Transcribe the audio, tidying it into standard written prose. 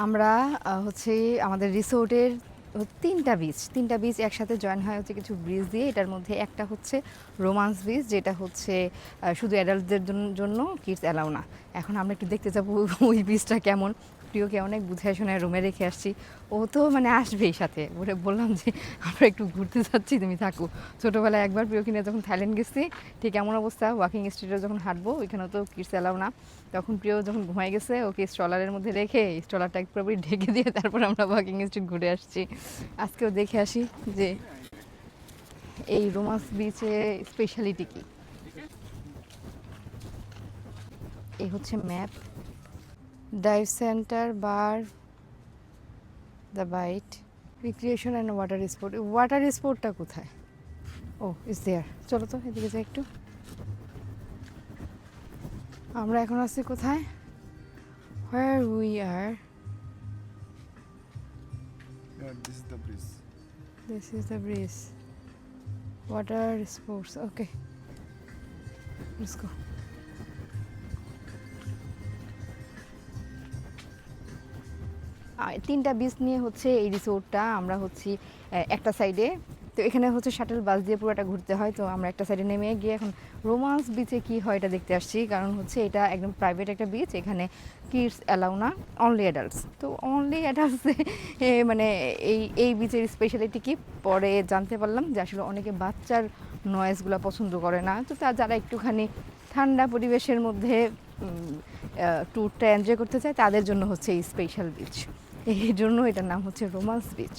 আমরা হচ্ছে আমাদের রিসোর্টের তিনটা বীচ একসাথে জয়েন হয় হচ্ছে কিছু ব্রিজ দিয়ে। এটার মধ্যে একটা হচ্ছে রোমান্স বীচ, যেটা হচ্ছে শুধু অ্যাডাল্টদের জন্য, কিডস অ্যালাউ না। এখন আমরা একটু দেখতে যাবো ওই বীচটা কেমন। প্রিয়কে অনেক বুঝায় শোনায় রুমে রেখে আসছি, ও তো মানে আসবেই সাথে। ওরে বললাম যে আমরা একটু ঘুরতে যাচ্ছি, তুমি থাকো। ছোটোবেলায় একবার প্রিয়কে নিয়ে যখন থাইল্যান্ড গেছি, ঠিক এমন অবস্থা, ওয়াকিং স্ট্রিটে যখন হাঁটবো ওইখানে তো কিডস অ্যালাউ না। তখন প্রিয় যখন ঘুমাই গেছে, ওকে স্ট্রলারের মধ্যে রেখে স্ট্রলারটা পুরোপুরি ঢেকে দিয়ে তারপর আমরা ওয়াকিং স্ট্রিট ঘুরে আসছি। আজকেও দেখে আসি যে এই রোমান্স বিচে স্পেশালিটি কি। এই হচ্ছে map. Dive centre, bar, the bite, recreation and water sport. ওয়াটার স্পোর্টটা কোথায়? Oh is there. চলো তো এদিকে যাই একটু। আমরা এখন আছি কোথায়? Where we are. Yeah, this is the breeze. This is the breeze. Water sports. Okay. Let's go. তিনটা বিচ নিয়ে হচ্ছে এই রিসোর্টটা। আমরা হচ্ছি একটা সাইডে, তো এখানে হচ্ছে শাটেল বাস দিয়ে পুরোটা ঘুরতে হয়। তো আমরা একটা সাইডে নেমে গিয়ে এখন রোমান্স বিচে কি হয় এটা দেখতে আসছি, কারণ হচ্ছে এটা একদম প্রাইভেট একটা বিচ, এখানে কিডস অ্যালাউ না, অনলি অ্যাডাল্টস। তো অনলি অ্যাডাল্টসে মানে এই বিচের স্পেশালিটি কি পরে জানতে পারলাম যে আসলে অনেকে বাচ্চার নয়েজগুলো পছন্দ করে না। তো যারা একটুখানি ঠান্ডা পরিবেশের মধ্যে ট্যুরটা এনজয় করতে চায় তাদের জন্য হচ্ছে এই স্পেশাল বিচ। এই জন্য এটার নাম হচ্ছে রোমান্স বিচ।